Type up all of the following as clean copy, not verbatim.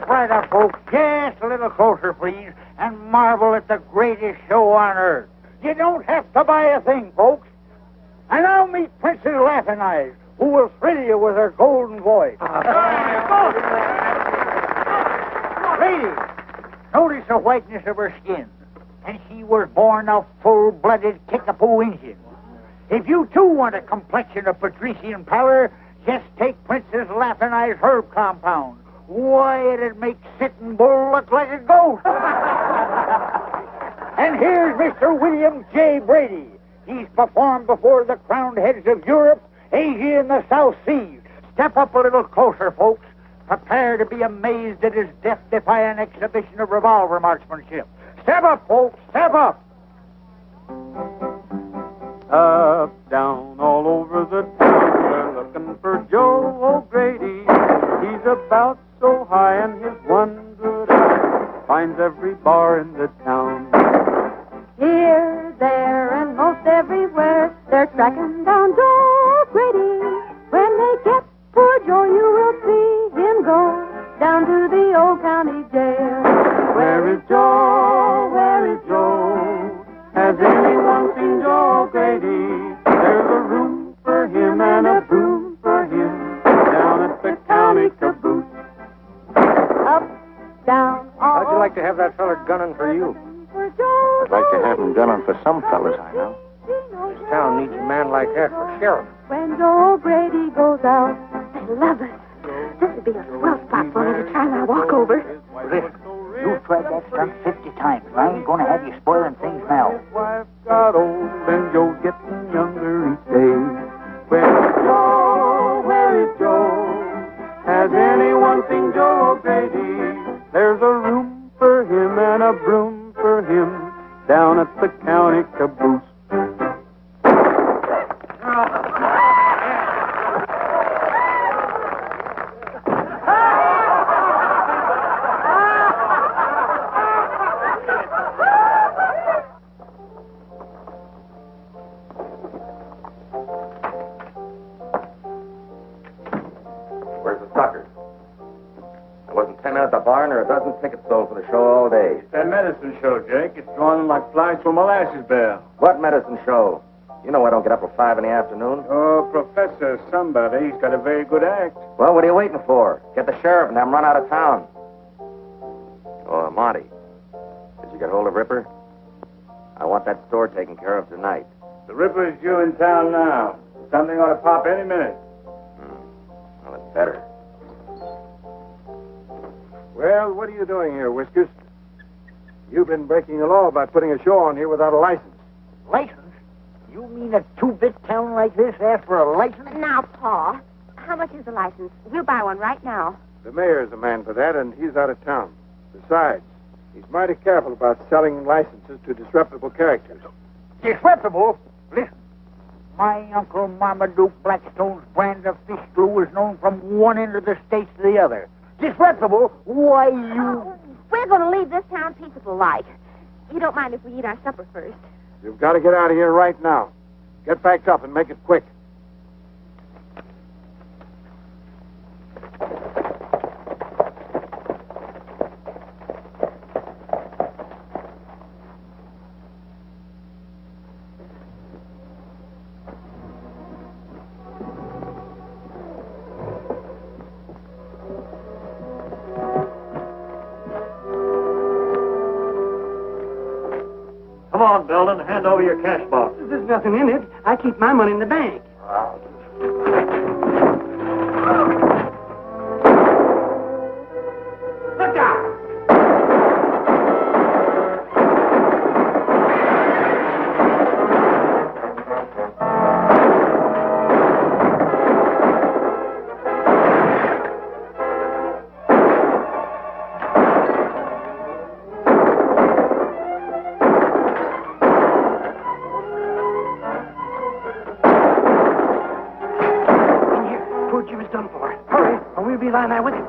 Step right up, folks. Just a little closer, please, and marvel at the greatest show on earth. You don't have to buy a thing, folks. And now meet Princess Laughing Eyes, who will thrill you with her golden voice. Ladies, notice the whiteness of her skin. And she was born a full-blooded kickapoo Indian. If you, too, want a complexion of patrician power, just take Princess Laughing Eyes herb compound. Why, it'd make Sitting Bull look like a ghost. And here's Mr. William J. Brady. He's performed before the crowned heads of Europe, Asia, and the South Seas. Step up a little closer, folks. Prepare to be amazed at his death-defying exhibition of revolver marksmanship. Step up, folks. Step up. Up, down, all over the town, they're looking for Joe O'Grady. He's about so high, and his one good eye finds every bar in the town. Here, there, and most everywhere, they're tracking down Joe O'Grady. When they get poor Joe, you will see him go down to the old county jail. Where is Joe? Where is Joe? Has anyone seen Joe O'Grady? There's a room for him and a broom for him down at the county caboose. Up, down, all How'd you like to have that feller gunning for you? I'd like to have him gunning for some fellas I know. This town needs a man like that for sheriff. When Joe O'Grady goes out, I love it. This would be a swell spot for me to try my walkover. Listen, you've tried that stunt 50 times, and I ain't going to have you spoiling things now. His wife got old and Joe's getting younger each day. Where is Joe? Where is Joe? Has anyone seen Joe O'Grady? There's a room for him and a broom for him down at the county caboose. Where's the suckers? There wasn't 10 men at the barn or a dozen tickets sold for the show all day. It's that medicine show, Jake. It's drawing like flies to a molasses barrel. What medicine show? You know I don't get up till 5 in the afternoon. Oh, Professor somebody. He's got a very good act. Well, what are you waiting for? Get the sheriff and have him run out of town. Oh, Monty. Did you get hold of Ripper? I want that store taken care of tonight. The Ripper's due in town now. Something ought to pop any minute. Well, it's better. Well, what are you doing here, Whiskers? You've been breaking the law by putting a show on here without a license. License? You mean a two-bit town like this asks for a license? Now, Pa, how much is the license? We'll buy one right now. The mayor's the man for that, and he's out of town. Besides, he's mighty careful about selling licenses to disreputable characters. Disreputable? Listen, my Uncle Marmaduke Blackstone's brand of fish glue is known from one end of the states to the other. Disreputable? Why, you... We're going to leave this town peaceable like. You don't mind if we eat our supper first? You've got to get out of here right now. Get backed up and make it quick. Come on, Belden. Hand over your cash box. There's nothing in it. I keep my money in the bank. Look out! Lying there with him.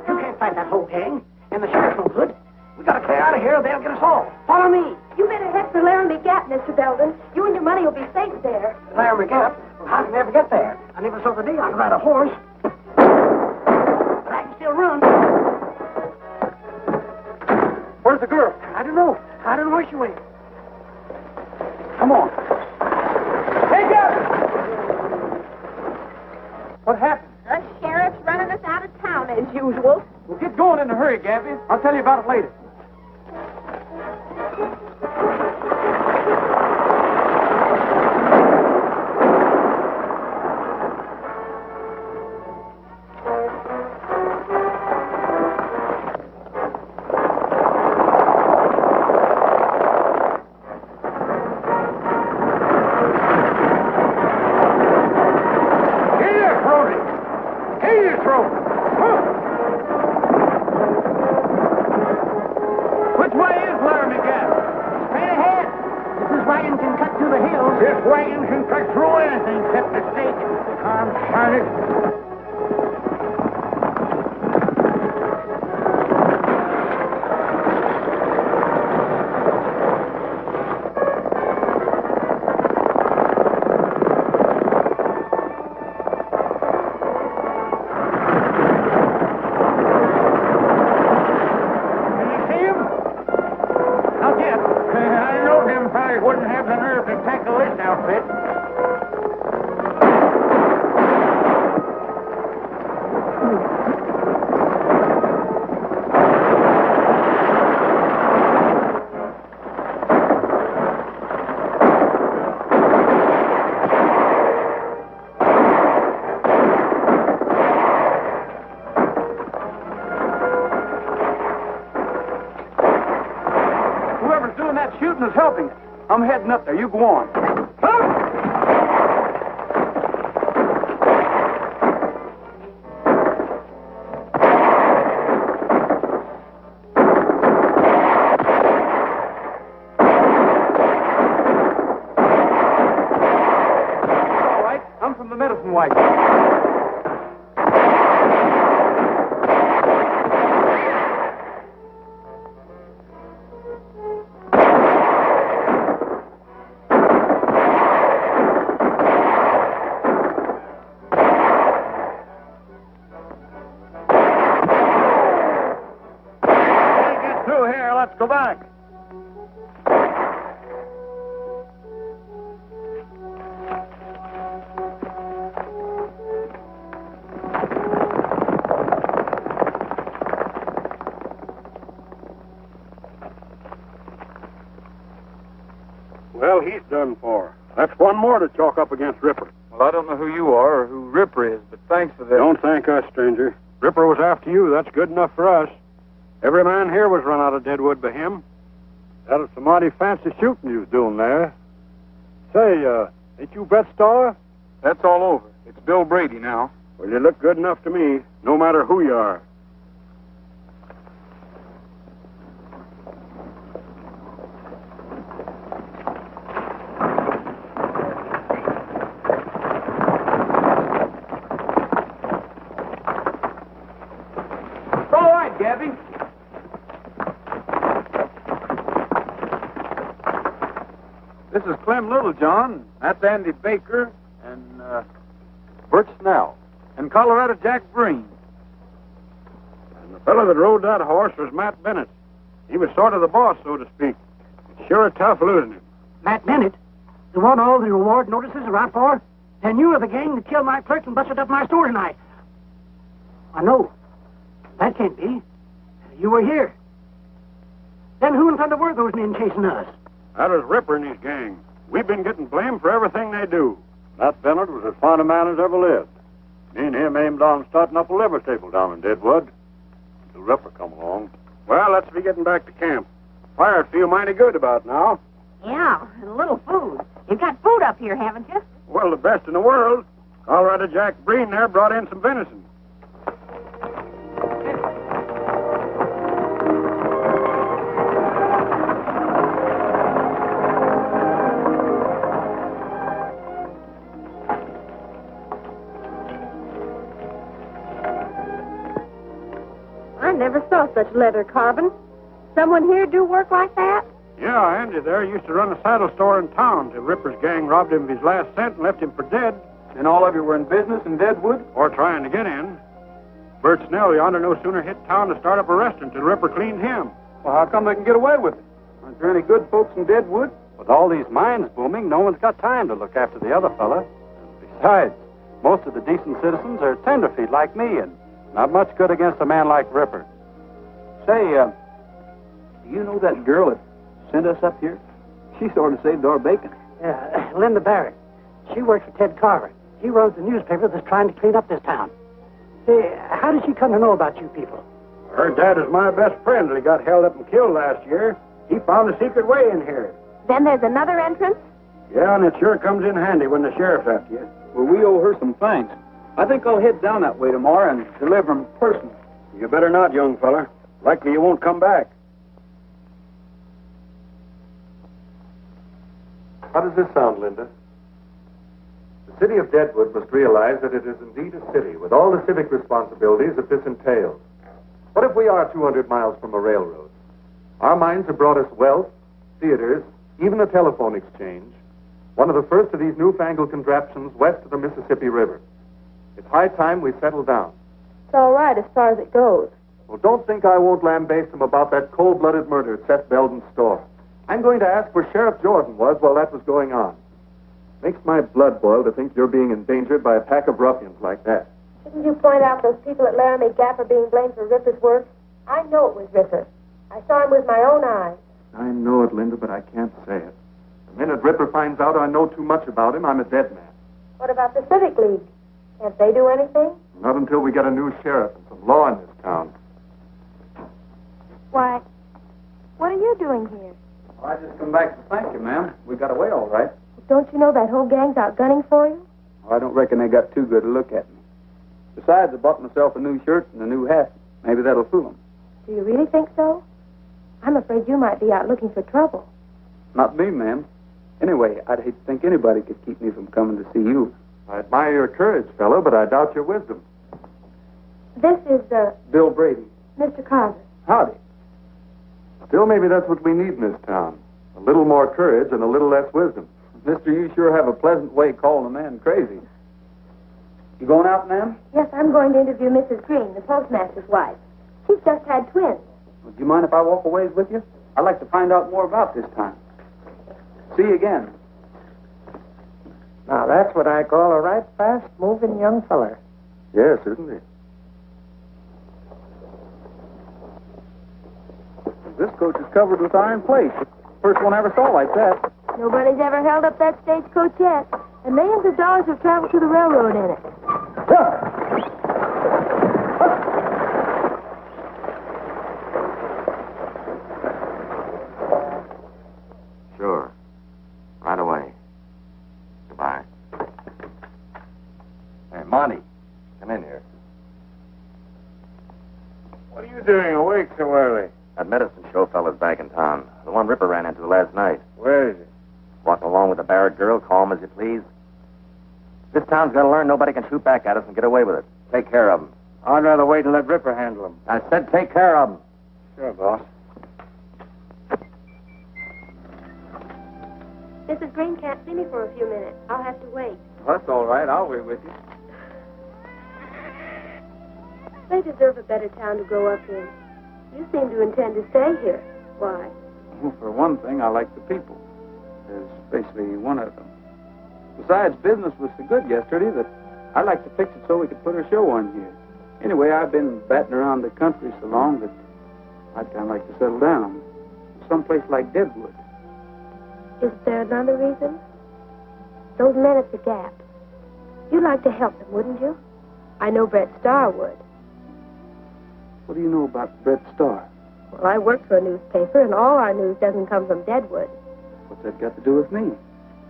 You can't fight that whole gang, and the sheriff's no good. We gotta clear out of here or they'll get us all. Follow Follow me. You better head for Laramie Gap, Mr. Belden. You and your money will be safe there. Laramie Gap? Well, how can I ever get there? I never saw the day I could ride a horse. But I can still run. Where's the girl? I don't know. I don't know where she went. Come on. Hey, Gabby! What happened? The sheriff's running us out of town as usual. Well, get going in a hurry, Gabby. I'll tell you about it later. This wagon can cut through anything except the stake. Confound it. Wouldn't have the nerve to tackle this outfit. Whoever's doing that shooting is helping us. I'm heading up there. You go on. All right. I'm from the medicine wagon. Let's go back. Well, he's done for. That's one more to chalk up against Ripper. Well, I don't know who you are or who Ripper is, but thanks for that. Don't thank us, stranger. Ripper was after you. That's good enough for us. Every man here was run out of Deadwood by him. That was some mighty fancy shooting you was doing there. Say, ain't you Brett Starr? That's all over. It's Bill Brady now. Well, you look good enough to me, no matter who you are. It's all right, Gabby. This is Clem Littlejohn. That's Andy Baker and Bert Snell. and Colorado Jack Breen. And the fellow that rode that horse was Matt Bennett. He was sort of the boss, so to speak. It's sure tough losing him. Matt Bennett, the one all the reward notices are out for? And you are the gang that killed my clerk and busted up my store tonight. I know. That can't be. You were here. Then who in thunder were those men chasing us? That was Ripper and his gang. We've been getting blamed for everything they do. That Bennett was as fine a man as ever lived. Me and him aimed on starting up a liver stable down in Deadwood. Until Ripper come along. Well, let's be getting back to camp. Fire'd feel mighty good about now. Yeah, and a little food. You've got food up here, haven't you? Well, the best in the world. Colorado Jack Breen there brought in some venison. I never saw such leather carving. Someone here do work like that? Yeah, Andy there used to run a saddle store in town till Ripper's gang robbed him of his last cent and left him for dead. And all of you were in business in Deadwood? Or trying to get in. Bert Snell yonder no sooner hit town to start up a restaurant till Ripper cleaned him. Well, how come they can get away with it? Aren't there any good folks in Deadwood? With all these mines booming, no one's got time to look after the other fella. Besides, most of the decent citizens are tenderfeet like me, and not much good against a man like Ripper. Say, do you know that girl that sent us up here? She sort of saved our bacon. Yeah, Linda Barrett. She works for Ted Carver. He runs the newspaper that's trying to clean up this town. Say, how did she come to know about you people? Her dad is my best friend till he got held up and killed last year. He found a secret way in here. Then there's another entrance? Yeah, and it sure comes in handy when the sheriff's after you. Well, we owe her some thanks. I think I'll head down that way tomorrow and deliver them personally. You better not, young fella. Likely you won't come back. How does this sound, Linda? The city of Deadwood must realize that it is indeed a city with all the civic responsibilities that this entails. What if we are 200 miles from a railroad? Our mines have brought us wealth, theaters, even a telephone exchange, one of the first of these newfangled contraptions west of the Mississippi River. It's high time we settle down. It's all right as far as it goes. Well, don't think I won't lambaste them about that cold-blooded murder at Seth Belden's store. I'm going to ask where Sheriff Jordan was while that was going on. Makes my blood boil to think you're being endangered by a pack of ruffians like that. Didn't you point out those people at Laramie Gap are being blamed for Ripper's work? I know it was Ripper. I saw him with my own eyes. I know it, Linda, but I can't say it. The minute Ripper finds out I know too much about him, I'm a dead man. What about the Civic League? Can't they do anything? Not until we get a new sheriff and some law in this town. Why, what are you doing here? Well, I just come back to thank you, ma'am. We got away all right. Don't you know that whole gang's out gunning for you? Well, I don't reckon they got too good a look at me. Besides, I bought myself a new shirt and a new hat. Maybe that'll fool them. Do you really think so? I'm afraid you might be out looking for trouble. Not me, ma'am. Anyway, I'd hate to think anybody could keep me from coming to see you. I admire your courage, fellow, but I doubt your wisdom. This is, Bill Brady. Mr. Carver. Howdy. Still, maybe that's what we need in this town. A little more courage and a little less wisdom. Mister, you sure have a pleasant way calling a man crazy. You going out, ma'am? Yes, I'm going to interview Mrs. Green, the postmaster's wife. She's just had twins. Would you mind if I walk a ways with you? I'd like to find out more about this time. See you again. Now, that's what I call a right fast-moving young feller. Yes, isn't he? This coach is covered with iron plates. First one I ever saw like that. Nobody's ever held up that stagecoach yet. And millions of dollars have traveled to the railroad in it. Sure. Right away. Goodbye. Hey, Monty, come in here. What are you doing awake so early? That medicine show fella's back in town. The one Ripper ran into last night. Where is he? Walking along with the Barrett girl, calm as you please. This town's got to learn nobody can shoot back at us and get away with it. Take care of them. I'd rather wait and let Ripper handle him. I said take care of them. Sure, boss. Mrs. Green can't see me for a few minutes. I'll have to wait. Well, that's all right. I'll wait with you. They deserve a better town to grow up in. You seem to intend to stay here. Why? Well, for one thing, I like the people. Especially one of them. Besides, business was so good yesterday that I like to fix it so we could put a show on here. Anyway, I've been batting around the country so long that I'd kind of like to settle down. Someplace like Deadwood. Is there another reason? Those men at the Gap. You'd like to help them, wouldn't you? I know Brett Starr would. What do you know about Brett Starr? Well, I work for a newspaper, and all our news doesn't come from Deadwood. What's that got to do with me?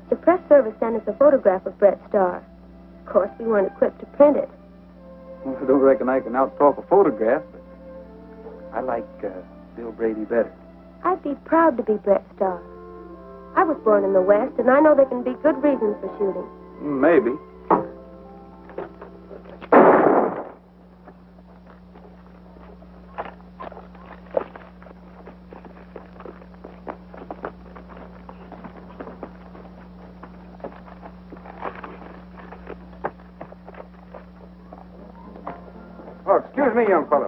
The press service sent us a photograph of Brett Starr. Of course, we weren't equipped to print it. Well, I don't reckon I can out-talk a photograph, but I like Bill Brady better. I'd be proud to be Brett Starr. I was born in the West, and I know there can be good reasons for shooting. Maybe. Oh, excuse me, young fellow.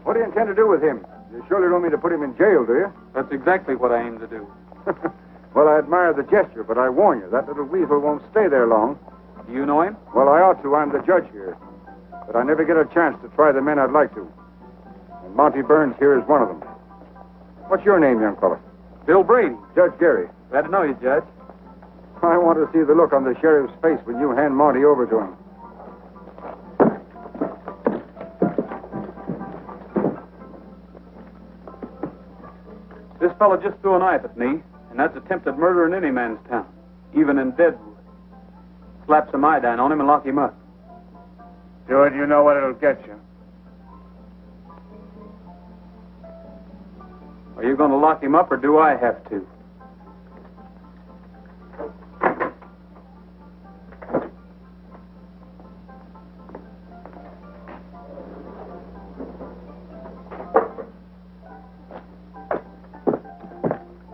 What do you intend to do with him? You surely don't mean to put him in jail, do you? That's exactly what I aim to do. Well, I admire the gesture, but I warn you, that little weasel won't stay there long. Do you know him? Well, I ought to. I'm the judge here. But I never get a chance to try the men I'd like to. And Monty Burns here is one of them. What's your name, young fellow? Bill Brady. Judge Gary. Glad to know you, Judge. I want to see the look on the sheriff's face when you hand Monty over to him. This fellow just threw a knife at me, and that's attempted murder in any man's town, even in Deadwood. Slap some iodine on him and lock him up. Do it, you know what it'll get you. Are you going to lock him up, or do I have to?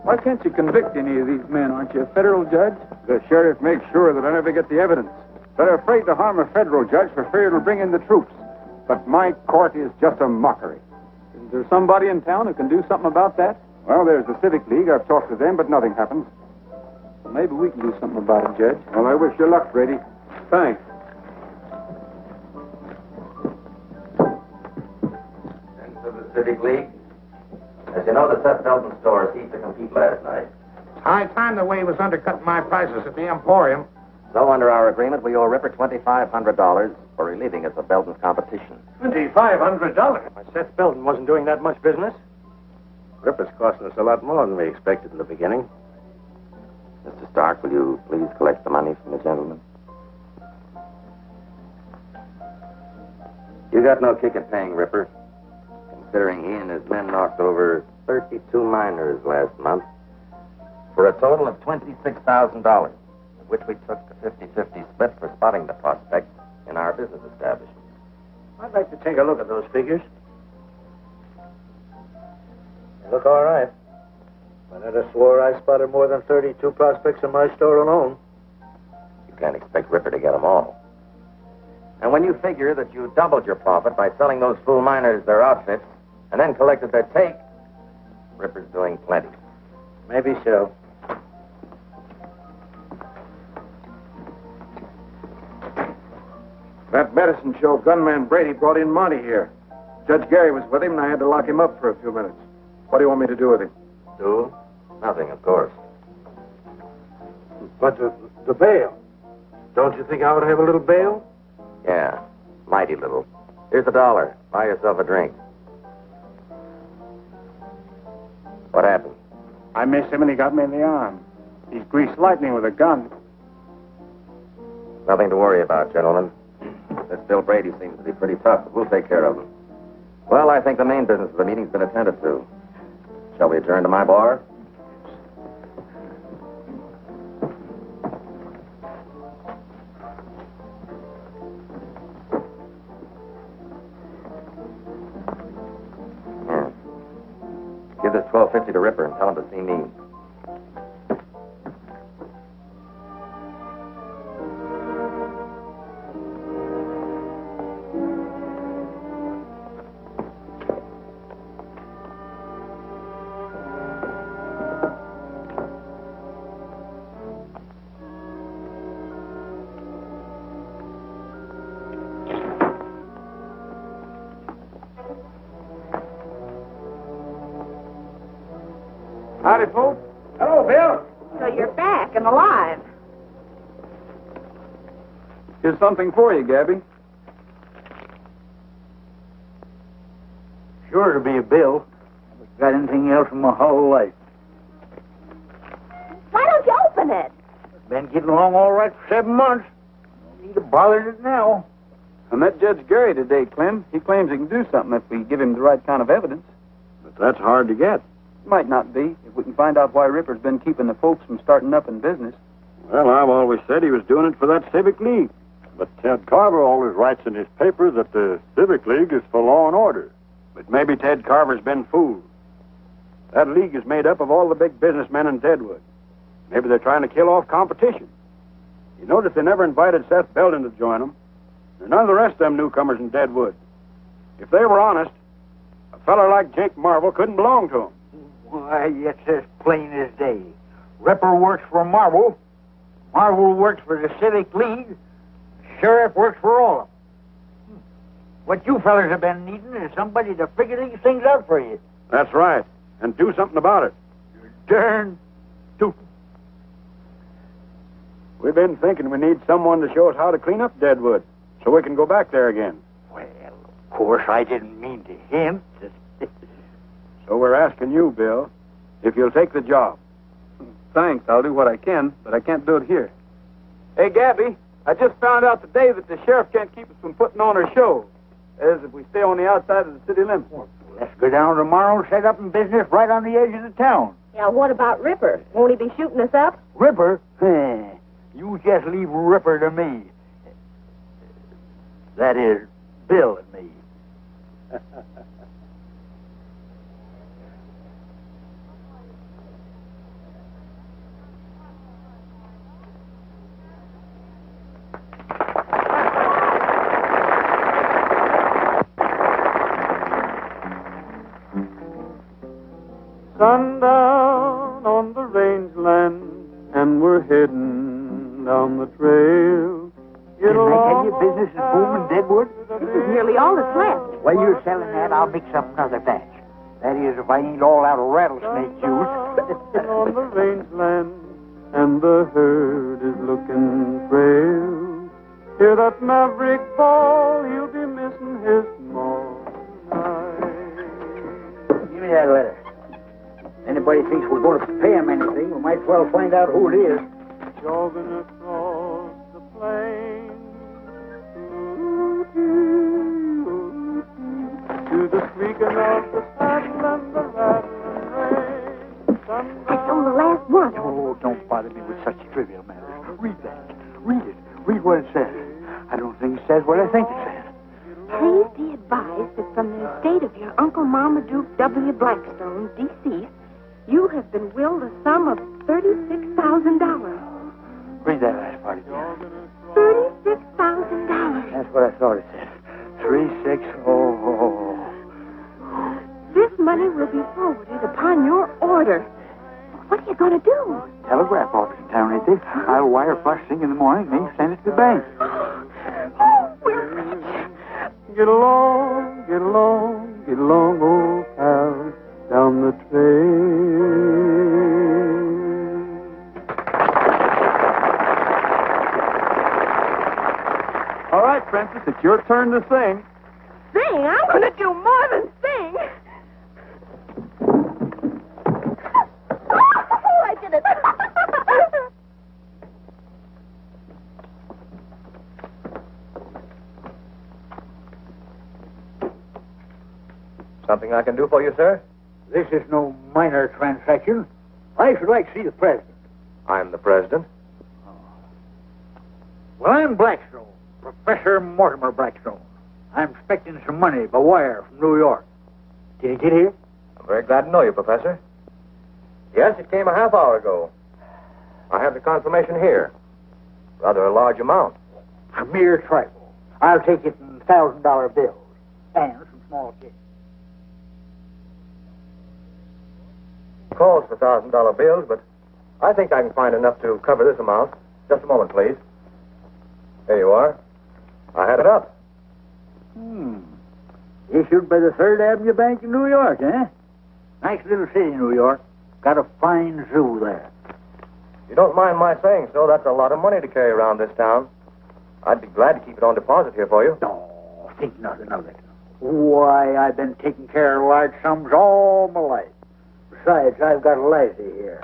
Why can't you convict any of these men? Aren't you a federal judge? The sheriff makes sure that I never get the evidence. They're afraid to harm a federal judge for fear it'll bring in the troops. But my court is just a mockery. Is there somebody in town who can do something about that? Well, there's the Civic League. I've talked to them, but nothing happens. Well, maybe we can do something about it, Judge. Well, I wish you luck, Brady. Thanks. Into the Civic League. As you know, the Seth Belton store ceased to compete last night. High time the way he was undercutting my prices at the Emporium. So, under our agreement, we owe Ripper $2,500 for relieving us of Belton's competition. $2,500? Why, Seth Belton wasn't doing that much business. Ripper's costing us a lot more than we expected in the beginning. Mr. Stark, will you please collect the money from the gentleman? You got no kick at paying Ripper, considering he and his men knocked over 32 miners last month for a total of $26,000, which we took the 50-50 split for spotting the prospect in our business establishment. I'd like to take a look at those figures. They look all right. I never swore I spotted more than 32 prospects in my store alone. You can't expect Ripper to get them all. And when you figure that you doubled your profit by selling those fool miners their outfits and then collected their take, Ripper's doing plenty. Maybe so. That medicine show gunman Brady brought in Monty here. Judge Gary was with him, and I had to lock him up for a few minutes. What do you want me to do with him? Do? Nothing, of course. But the bail. Don't you think I ought to have a little bail? Yeah, mighty little. Here's $1. Buy yourself a drink. What happened? I missed him and he got me in the arm. He's greased lightning with a gun. Nothing to worry about, gentlemen. This Bill Brady seems to be pretty tough, but we'll take care of him. Well, I think the main business of the meeting's been attended to. Shall we adjourn to my bar? Here. Give this $12.50 to Ripper and tell him to see me. Howdy, folks. Hello, Bill. So you're back and alive. Here's something for you, Gabby. Sure to be a bill. Haven't got anything else in my whole life. Why don't you open it? Been getting along all right for 7 months. No need to bother it now. I met Judge Gary today, Clem. He claims he can do something if we give him the right kind of evidence. But that's hard to get. Might not be, if we can find out why Ripper's been keeping the folks from starting up in business. Well, I've always said he was doing it for that Civic League. But Ted Carver always writes in his paper that the Civic League is for law and order. But maybe Ted Carver's been fooled. That league is made up of all the big businessmen in Deadwood. Maybe they're trying to kill off competition. You notice they never invited Seth Belton to join them. and none of the rest of them newcomers in Deadwood. If they were honest, a feller like Jake Marvel couldn't belong to them. Why, it's as plain as day. Ripper works for Marvel. Marvel works for the Civic League. Sheriff works for all of them. What you fellas have been needing is somebody to figure these things out for you. That's right, and do something about it. You're darn tootin'. We've been thinking we need someone to show us how to clean up Deadwood so we can go back there again. Well, of course, I didn't mean to hint. So we're asking you, Bill, if you'll take the job. Thanks, I'll do what I can, but I can't do it here. Hey, Gabby, I just found out today that the sheriff can't keep us from putting on our show, as if we stay on the outside of the city limits. Let's go down tomorrow and set up in business right on the edge of the town. Yeah, what about Ripper? Won't he be shooting us up? Ripper? You just leave Ripper to me. That is, Bill and me. Sundown on the rangeland, and we're heading down the trail. Didn't I tell you business is booming Deadwood? This is nearly all that's left. While you're selling that, I'll mix up another batch. That is, if I ain't all out of rattlesnake juice. On the rangeland, and the herd is looking frail. Hear that maverick bawl, he'll be missing his small night. Give me that letter. Anybody thinks we're going to pay him anything, we might as well find out who it is. Jogging across the plain to the squeaking of the saddle and the rattling rein. That's on the last one. Oh, don't bother me with such trivial matters. Read that. Read it. Read what it says. I don't think it says what I think it says. Please be advised that from the estate of your Uncle Marmaduke W. Blackstone, deceased, you have been willed a sum of $36,000. Read that last part again. $36,000. That's what I thought it said. 3600. This money will be forwarded upon your order. What are you going to do? Telegraph office in town, ain't they? I'll wire first thing in the morning, then send it to the bank. Oh, we're rich. Get along, get along, get along, old pal, down the trail. All right, Princess, it's your turn to sing. Sing? I'm going to do more than sing. Oh, I did it. Something I can do for you, sir? This is no minor transaction. I should like to see the president. I'm the president. Well, I'm Blackstone, Professor Mortimer Blackstone. I'm expecting some money by wire from New York. Did it get here? I'm very glad to know you, Professor. Yes, it came a half hour ago. I have the confirmation here. Rather a large amount. A mere trifle. I'll take it in $1,000 bills and some small change. Calls for $1,000 bills, but I think I can find enough to cover this amount. Just a moment, please. There you are. I had it up. Issued by the Third Avenue Bank in New York, eh? Nice little city, New York. Got a fine zoo there. You don't mind my saying so, that's a lot of money to carry around this town. I'd be glad to keep it on deposit here for you. No, think nothing of it. Why, I've been taking care of large sums all my life. Besides, I've got a lassie here.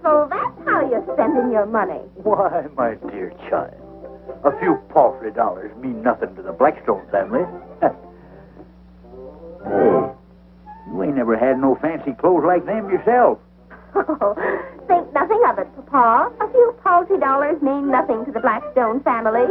So that's how you're spending your money. Why, my dear child, a few paltry dollars mean nothing to the Blackstone family. Hey, you ain't never had no fancy clothes like them yourself. Oh, think nothing of it, Papa. A few paltry dollars mean nothing to the Blackstone family.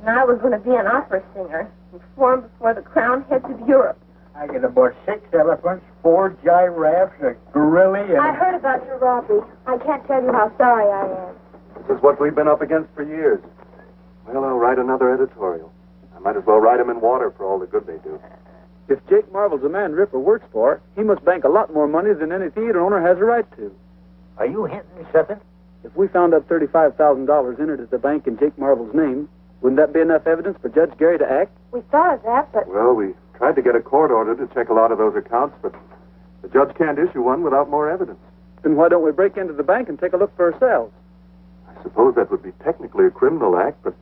I was going to be an opera singer and perform before the crowned heads of Europe. I get about 6 elephants, 4 giraffes, a gorilla, and... I heard about your robbery. I can't tell you how sorry I am. This is what we've been up against for years. Well, I'll write another editorial. I might as well write them in water for all the good they do. If Jake Marvel's a man Ripper works for, he must bank a lot more money than any theater owner has a right to. Are you hinting something? If we found out $35,000 entered at the bank in Jake Marvel's name, wouldn't that be enough evidence for Judge Gary to act? We thought of that, but... Well, we tried to get a court order to check a lot of those accounts, but the judge can't issue one without more evidence. Then why don't we break into the bank and take a look for ourselves? I suppose that would be technically a criminal act, but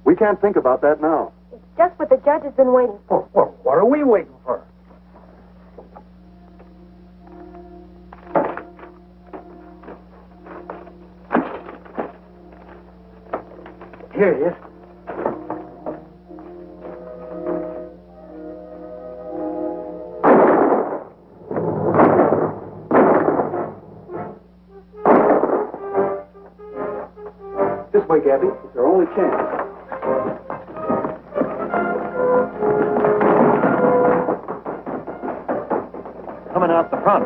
we can't think about that now. It's just what the judge has been waiting for. Well, what are we waiting for? Here it is. This way, Gabby. It's our only chance. Coming out the front.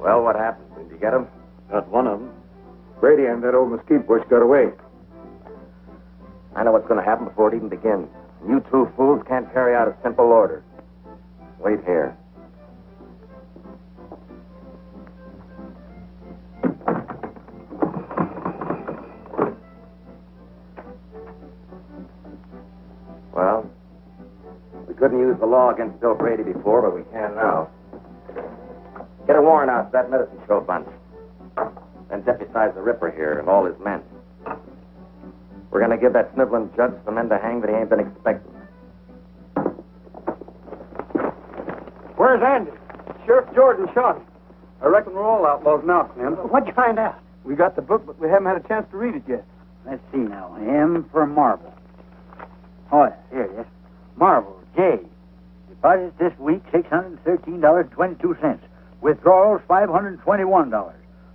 Well, what happened? Did you get him? Got one of them. Brady and that old mesquite bush got away. I know what's going to happen before it even begins. You two fools can't carry out a simple order. Wait here. Well, we couldn't use the law against Bill Brady before, but we can now. Get a warrant out for that medicine show bunch. Then deputize the Ripper here and all his men. We're going to give that sniveling judge some men to hang that he ain't been expecting. Where's Andy? Sheriff Jordan shot him. I reckon we're all outlaws now, Clint. What'd you find out? We got the book, but we haven't had a chance to read it yet. Let's see now. M for Marble. Oh, yeah, here it is. Marble, J. Deposits this week, $613.22. Withdrawals, $521.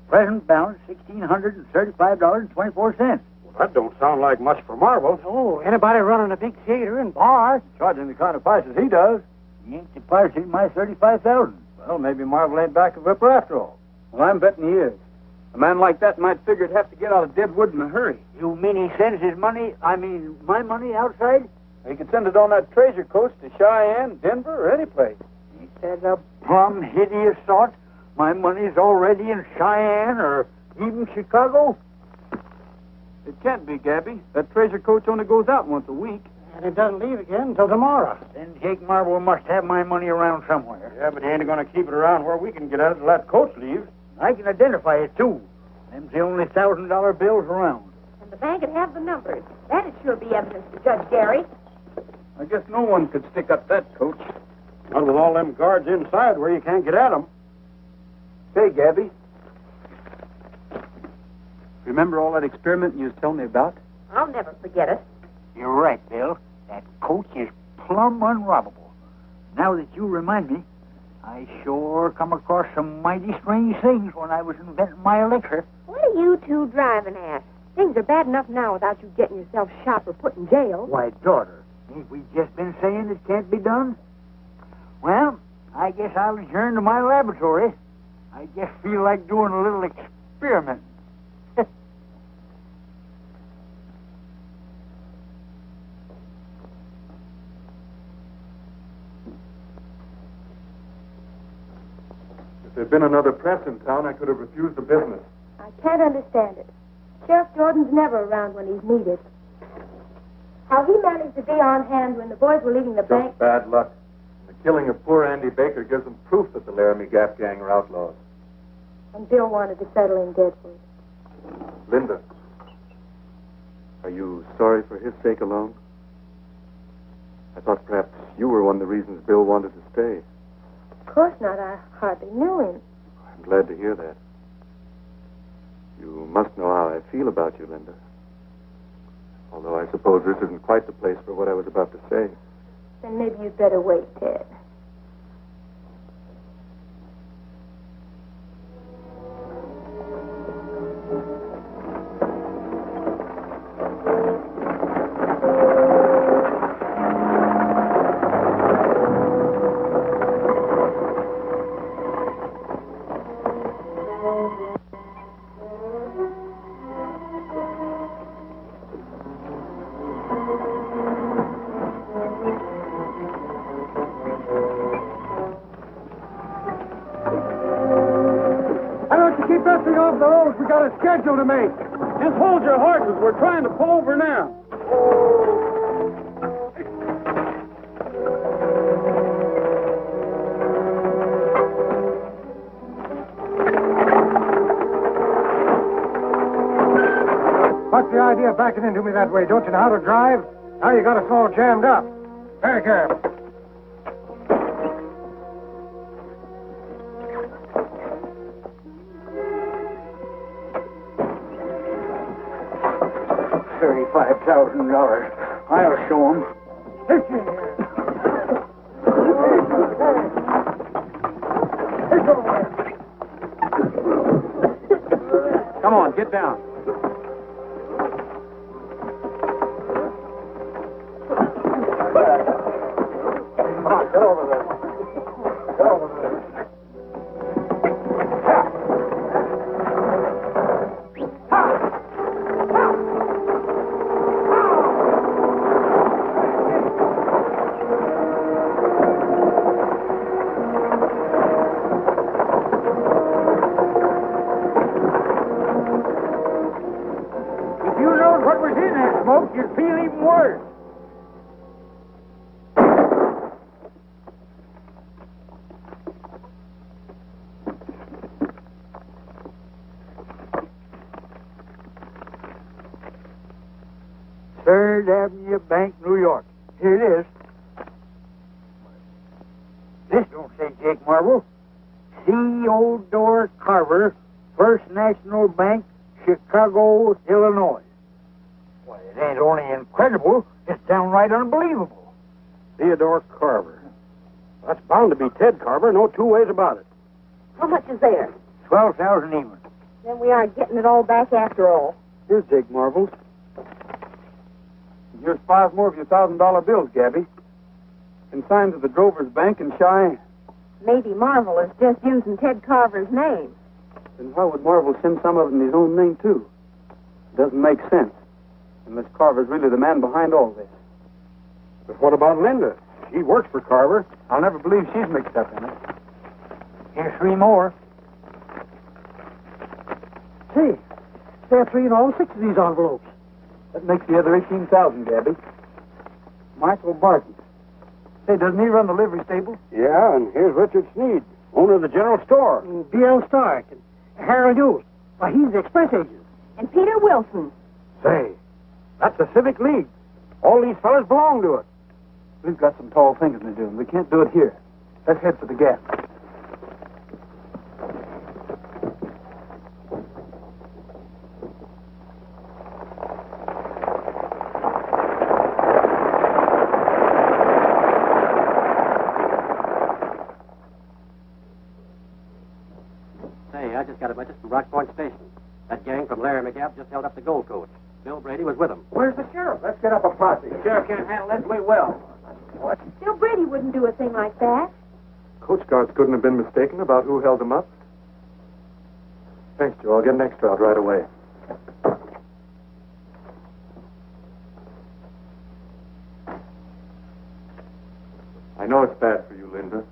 Present balance, $1,635.24. Well, that don't sound like much for Marvel. Oh, anybody running a big theater and bar? Charging the kind of prices he does. He ain't deposited my $35,000. Well, maybe Marvel ain't back of Ripper after all. Well, I'm betting he is. A man like that might figure he'd have to get out of Deadwood in a hurry. You mean he sends his money, my money outside? He could send it on that treasure coach to Cheyenne, Denver, or any place. Ain't that a plumb hideous thought? My money's already in Cheyenne or even Chicago? It can't be, Gabby. That treasure coach only goes out once a week. And it doesn't leave again until tomorrow. Then Jake Marble must have my money around somewhere. Yeah, but he ain't going to keep it around where we can get at it till that coach leaves. I can identify it, too. Them's the only $1,000 bills around. And the bank would have the numbers. That'd sure be evidence to Judge Gary. I guess no one could stick up that coach. Not with all them guards inside where you can't get at them. Say, Gabby. Remember all that experiment you was telling me about? I'll never forget it. You're right, Bill. That coach is plumb unrobbable. Now that you remind me, I sure come across some mighty strange things when I was inventing my elixir. What are you two driving at? Things are bad enough now without you getting yourself shot or put in jail. Why, daughter, ain't we just been saying it can't be done? Well, I guess I'll adjourn to my laboratory. I just feel like doing a little experiment. If there'd been another press in town, I could have refused the business. I can't understand it. Sheriff Jordan's never around when he's needed. How he managed to be on hand when the boys were leaving the bank. Just bad luck. The killing of poor Andy Baker gives them proof that the Laramie Gap gang are outlaws. And Bill wanted to settle in Deadwood. Linda, are you sorry for his sake alone? I thought perhaps you were one of the reasons Bill wanted to stay. Of course not. I hardly knew him. I'm glad to hear that. You must know how I feel about you, Linda. Although I suppose this isn't quite the place for what I was about to say. Then maybe you'd better wait, Ted. We got a schedule to make. Just hold your horses. We're trying to pull over now. What's the idea of backing into me that way? Don't you know how to drive? Now you got us all jammed up. Very careful. $35,000. I'll show 'em. Come on, get down. Come on, get over there. Get over there. You'd feel even worse. Third Avenue Bank, New York. Here it is. This don't say Jake Marvel. C.O. Carver, First National Bank, Chicago, Illinois. Why, it ain't only incredible, it's downright unbelievable. Theodore Carver. That's bound to be Ted Carver, no two ways about it. How much is there? 12,000 even. Then we aren't getting it all back after all. Here's Jake Marvel's. Here's 5 more of your $1,000 bills, Gabby. Consigned to the Drover's Bank in Cheyenne. Maybe Marvel is just using Ted Carver's name. Then why would Marvel send some of it in his own name, too? It doesn't make sense. Unless Carver's really the man behind all this. But what about Linda? She works for Carver. I'll never believe she's mixed up in it. Here's 3 more. Say, there are 3 in all 6 of these envelopes. That makes the other 18,000, Gabby. Michael Barton. Say, doesn't he run the livery stable? Yeah, and here's Richard Sneed, owner of the general store. B.L. Stark and Harold Hughes. Why, he's the express agent. And Peter Wilson. Say, that's the Civic League. All these fellas belong to it. We've got some tall things to do, and we can't do it here. Let's head for the Gap. at him. I just from Rock Point Station. That gang from Larry McGabb just held up the gold coach. Bill Brady was with him. Where's the sheriff? Let's get up a posse. The sheriff can't handle this way well. What? Bill Brady wouldn't do a thing like that. Coast guards couldn't have been mistaken about who held them up. Thanks, Joe. I'll get an extra out right away. I know it's bad for you, Linda.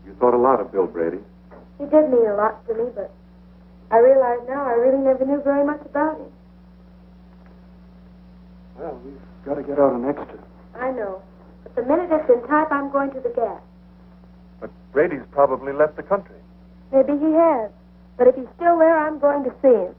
You thought a lot of Bill Brady. He did mean a lot to me, but I realize now I really never knew very much about him. Well, we've got to get out an extra. I know. But the minute it's in type, I'm going to the Gap. But Brady's probably left the country. Maybe he has. But if he's still there, I'm going to see him.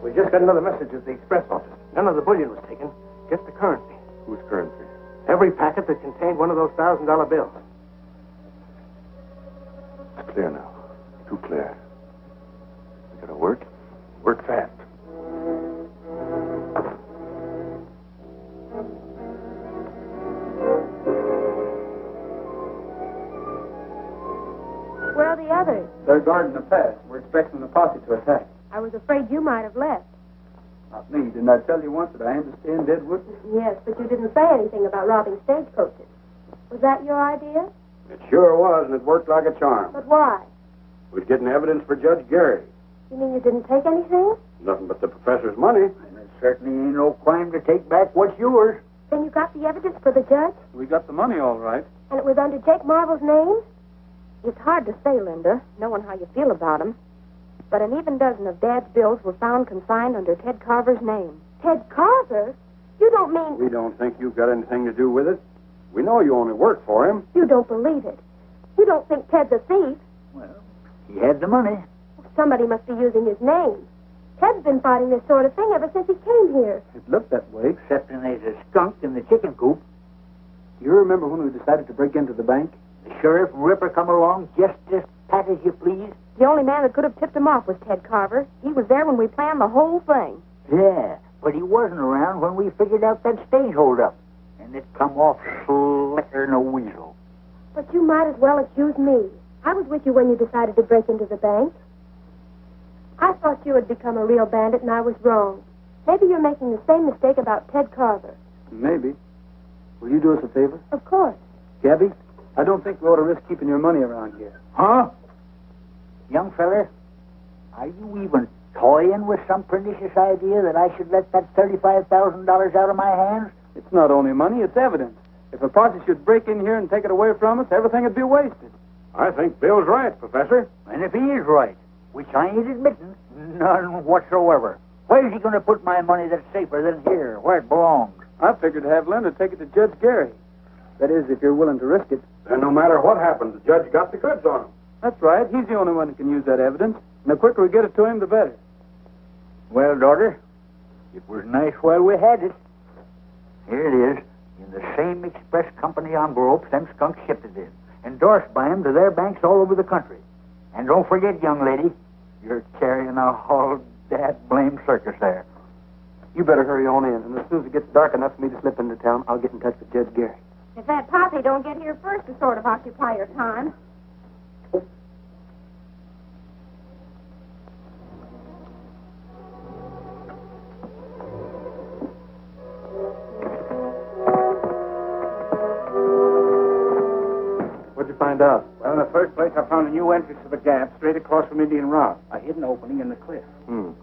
We just got another message at the express office. None of the bullion was taken. Just the currency. Whose currency? Every packet that contained one of those $1,000 bills. It's clear now. Too clear. We gotta work. Work fast. Where are the others? They're guarding the pass. We're expecting the posse to attack. I was afraid you might have left. Not me. Didn't I tell you once that I understand Deadwood? Yes, but you didn't say anything about robbing stagecoaches. Was that your idea? It sure was, and it worked like a charm. But why? We're getting evidence for Judge Gary. You mean you didn't take anything? Nothing but the professor's money. And it certainly ain't no crime to take back what's yours. Then you got the evidence for the judge? We got the money all right. And it was under Jake Marvel's name? It's hard to say, Linda, knowing how you feel about him. But an even dozen of Dad's bills were found consigned under Ted Carver's name. Ted Carver? You don't mean... We don't think you've got anything to do with it. We know you only work for him. You don't believe it. You don't think Ted's a thief. Well, he had the money. Somebody must be using his name. Ted's been fighting this sort of thing ever since he came here. It looked that way. Excepting there's a skunk in the chicken coop. Do you remember when we decided to break into the bank? The sheriff and Ripper come along just as pat as you please. The only man that could have tipped him off was Ted Carver. He was there when we planned the whole thing. Yeah, but he wasn't around when we figured out that stage holdup. And it come off slicker than a weasel. But you might as well accuse me. I was with you when you decided to break into the bank. I thought you had become a real bandit, and I was wrong. Maybe you're making the same mistake about Ted Carver. Maybe. Will you do us a favor? Of course. Gabby, I don't think we ought to risk keeping your money around here. Huh? Young feller, are you even toying with some pernicious idea that I should let that $35,000 out of my hands? It's not only money, it's evidence. If a posse should break in here and take it away from us, everything would be wasted. I think Bill's right, Professor. And if he is right, which I ain't admitting, none whatsoever, where's he going to put my money that's safer than here, where it belongs? I figured to have Linda take it to Judge Gary. That is, if you're willing to risk it. Then no matter what happens, the judge got the goods on him. That's right. He's the only one who can use that evidence. And the quicker we get it to him, the better. Well, daughter, it was nice while we had it. Here it is, in the same express company envelopes them skunks shipped it in, endorsed by them to their banks all over the country. And don't forget, young lady, you're carrying a whole dad-blame circus there. You better hurry on in, and as soon as it gets dark enough for me to slip into town, I'll get in touch with Judge Gary. If that posse don't get here first to sort of occupy your time. What'd you find out? Well, in the first place, I found a new entrance to the Gap straight across from Indian Rock. A hidden opening in the cliff. Well,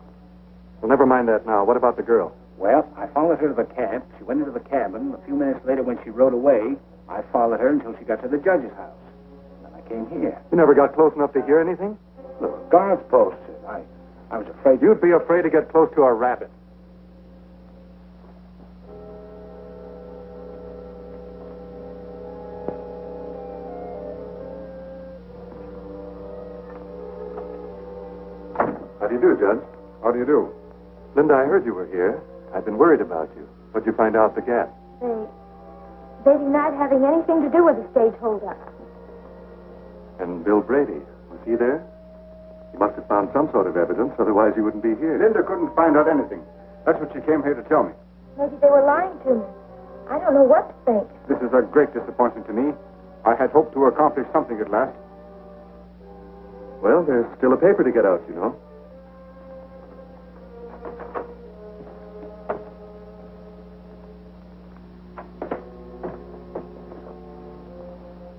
never mind that now. What about the girl? Well, I followed her to the cab. She went into the cabin. A few minutes later, when she rode away, I followed her until she got to the judge's house. Then I came here. You never got close enough to hear anything? Look, guards posted. I was afraid... You'd be afraid to get close to a rabbit. How do you do, Judge? How do you do? Linda, I heard you were here. I've been worried about you. What'd you find out at the Gap? They denied having anything to do with the stage holdup. And Bill Brady, was he there? He must have found some sort of evidence, otherwise he wouldn't be here. Linda couldn't find out anything. That's what she came here to tell me. Maybe they were lying to me. I don't know what to think. This is a great disappointment to me. I had hoped to accomplish something at last. Well, there's still a paper to get out, you know.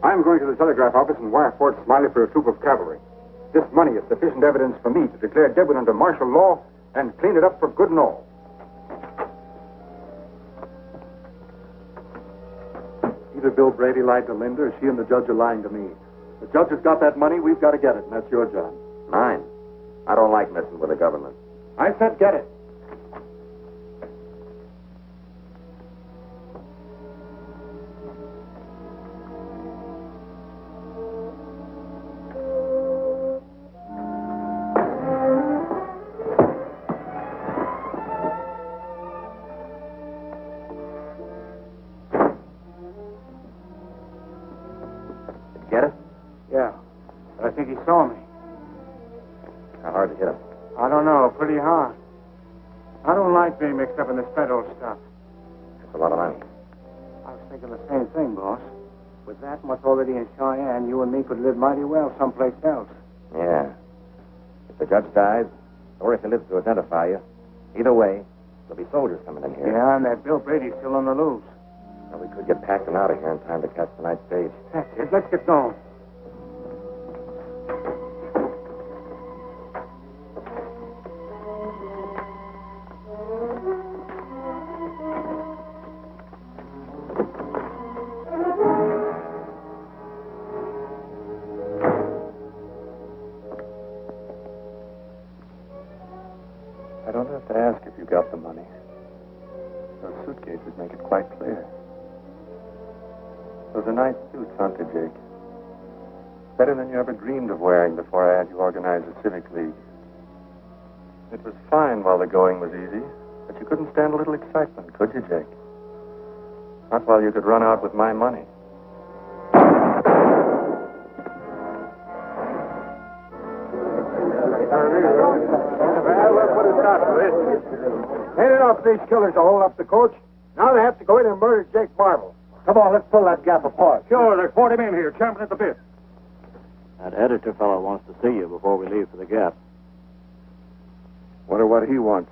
I'm going to the telegraph office and wire Fort Smiley for a troop of cavalry. This money is sufficient evidence for me to declare Deadwood under martial law and clean it up for good and all. Either Bill Brady lied to Linda or she and the judge are lying to me. The judge has got that money, we've got to get it, and that's your job. Mine. I don't like messing with the government. I said get it. Get it? Yeah, but I think he saw me. How hard to hit him? I don't know, pretty hard. I don't like being mixed up in this federal stuff. That's a lot of money. I was thinking the same thing, boss. With that much already in Cheyenne, you and me could live mighty well someplace else. Yeah. If the judge dies, or if he lives to identify you, either way, there'll be soldiers coming in here. Yeah, and that Bill Brady's still on the loose. Well, we could get packed and out of here in time to catch the night stage. That's it. Let's get going. I don't have to ask if you got the money. Those suitcases make it quite clear. Those are nice suits, aren't they, Jake? Better than you ever dreamed of wearing before I had you organize a civic league. It was fine while the going was easy, but you couldn't stand a little excitement, could you, Jake? Not while you could run out with my money. Ain't enough these killers to hold up the coach. Now they have to go in and murder Jake Marvel. Come on, let's pull that gap apart. Sure, there's 40 men here, champing at the bit. That editor fellow wants to see you before we leave for the Gap. Wonder what he wants.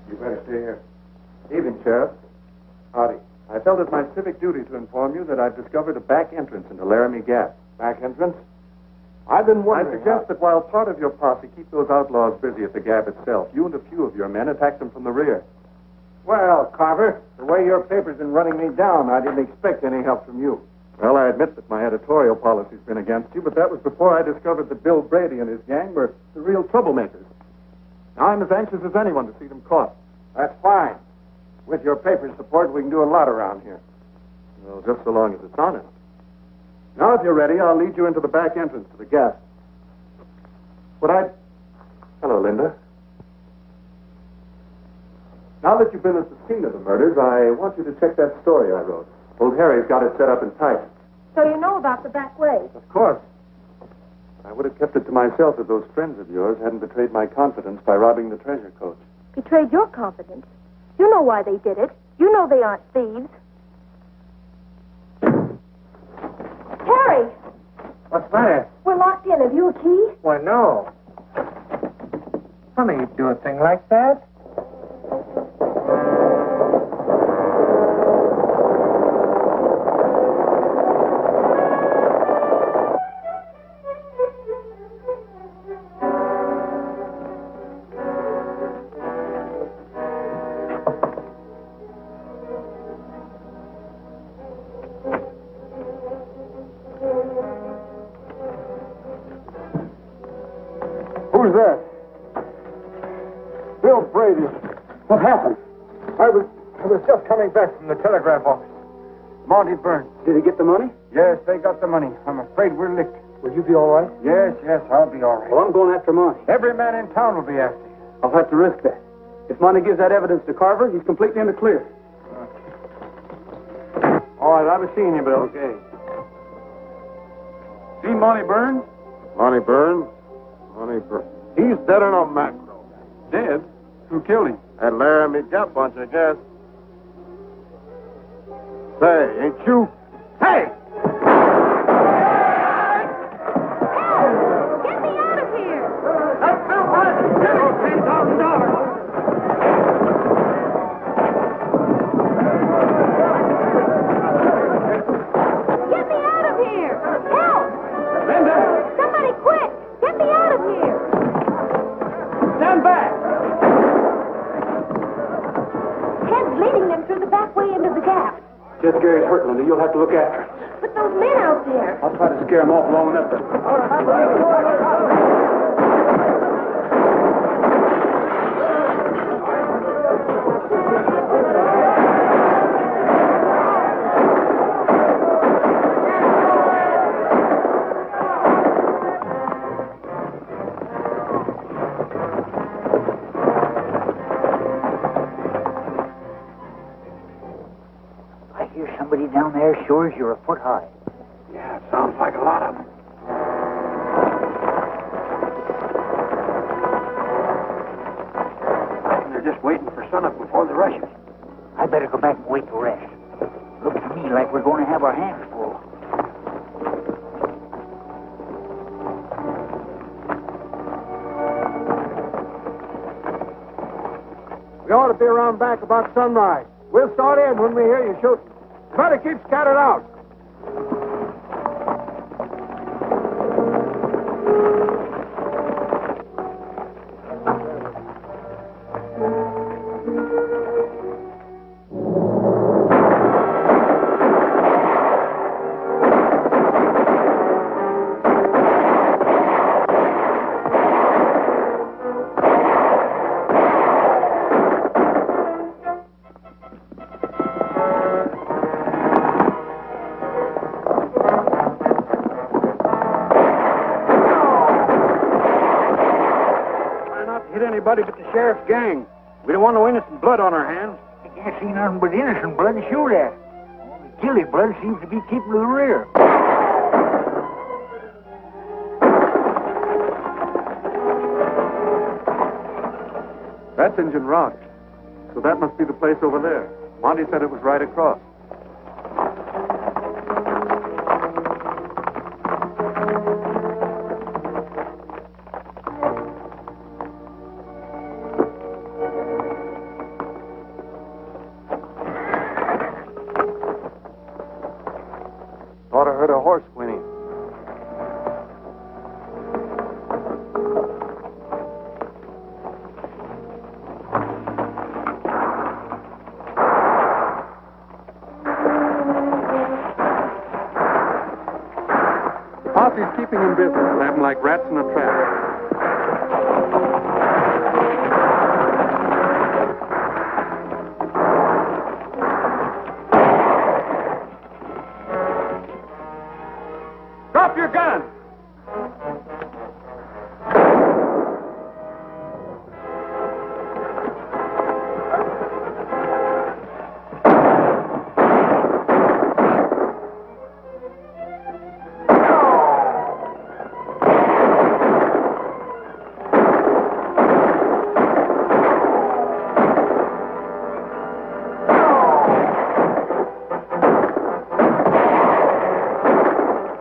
You better stay here. Evening, Sheriff. Howdy. I felt it my civic duty to inform you that I've discovered a back entrance into Laramie Gap. Back entrance? I've been wondering. I suggest that while part of your posse keep those outlaws busy at the Gap itself, you and a few of your men attack them from the rear. Well, Carver, the way your paper's been running me down, I didn't expect any help from you. Well, I admit that my editorial policy's been against you, but that was before I discovered that Bill Brady and his gang were the real troublemakers. Now I'm as anxious as anyone to see them caught. That's fine. With your paper's support, we can do a lot around here. Well, just so long as it's honest. Now, if you're ready, I'll lead you into the back entrance to the Gap. Hello, Linda. Now that you've been at the scene of the murders, I want you to check that story I wrote. Old Harry's got it set up in type. So you know about the back way? Of course. I would have kept it to myself if those friends of yours hadn't betrayed my confidence by robbing the treasure coach. Betrayed your confidence. You know why they did it. You know they aren't thieves. Harry! What's the matter? We're locked in. Have you a key? Why, no. Funny you'd do a thing like that. Who's that? Bill Brady. What happened? I was just coming back from the telegraph office. Monty Burns. Did he get the money? Yes, they got the money. I'm afraid we're licked. Will you be all right? Yes, I'll be all right. Well, I'm going after Monty. Every man in town will be after you. I'll have to risk that. If Monty gives that evidence to Carver, he's completely in the clear. All right, I'll be seeing you, Bill. Okay. See Monty Burns? Monty Burns? He's dead on a macro. Dead? Who killed him? That Laramie Gap bunch, I guess. Say, ain't you? Hey! Get me out of here! That's Bill Bradley! Give him $10,000! Get me out of here! Help! Linda! Somebody quick! Get me out of here! Stand back! Ted's leading them through the back way into the gap. Just Gary's hurt, Linda. You'll have to look after him. But those men out there. I'll try to scare him off long enough to... I hear somebody down there sure as you're a foot high. Yeah, it sounds like a lot of them. I reckon they're just waiting for sunup before they rush us. I better go back and wait to rest. Looks to me like we're going to have our hands full. We ought to be around back about sunrise. We'll start in when we hear you shooting. Better keep scattered out. Anybody but the sheriff's gang. We don't want no innocent blood on our hands. I can't see nothing but innocent blood to shoot at. Only guilty blood seems to be keeping to the rear. That's Injun Rock. So that must be the place over there. Monty said it was right across. Thought I heard a horse whinnying. The posse's keeping him busy. We'll have him like rats in a trap. Drop your gun!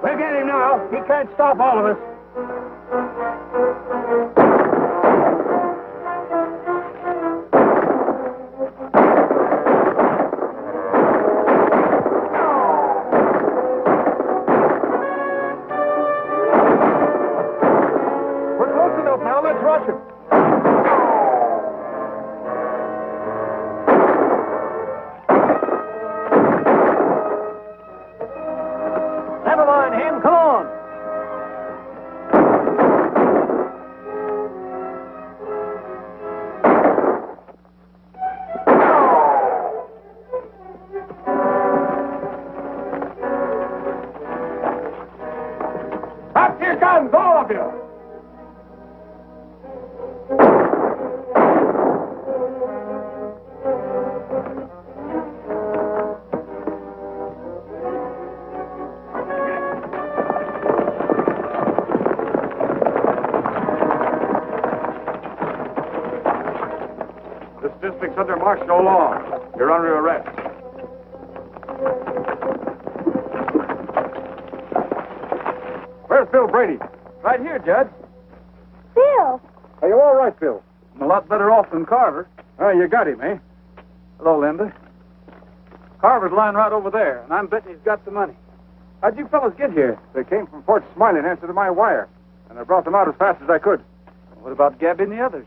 We'll get him now. He can't stop all of us. We're close enough now. Let's rush him. Never mind him. Come on. Drop your guns, all of you! martial law. You're under arrest. Where's Bill Brady? Right here, Judge. Bill! Are you all right, Bill? I'm a lot better off than Carver. Oh, you got him, eh? Hello, Linda. Carver's lying right over there, and I'm betting he's got the money. How'd you fellas get here? They came from Fort Smiley in answer to my wire, and I brought them out as fast as I could. What about Gabby and the others?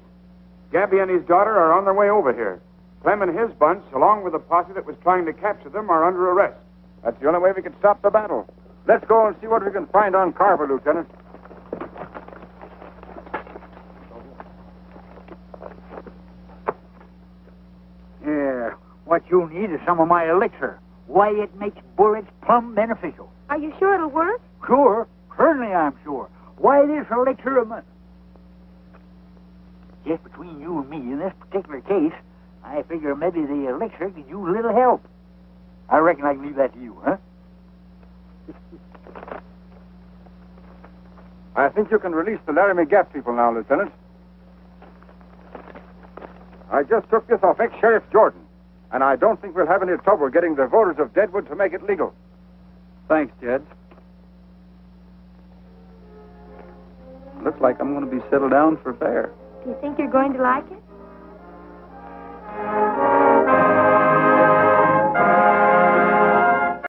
Gabby and his daughter are on their way over here. Clem and his bunch, along with the posse that was trying to capture them, are under arrest. That's the only way we can stop the battle. Let's go and see what we can find on Carver, Lieutenant. Yeah, what you need is some of my elixir. Why, it makes bullets plumb beneficial. Are you sure it'll work? Sure, certainly I'm sure. Why, this elixir of mine... Just between you and me, in this particular case, I figure maybe the elixir could use a little help. I reckon I can leave that to you, huh? I think you can release the Laramie Gap people now, Lieutenant. I just took this off ex-Sheriff Jordan, and I don't think we'll have any trouble getting the voters of Deadwood to make it legal. Thanks, Judge. Looks like I'm going to be settled down for fair. Do you think you're going to like it?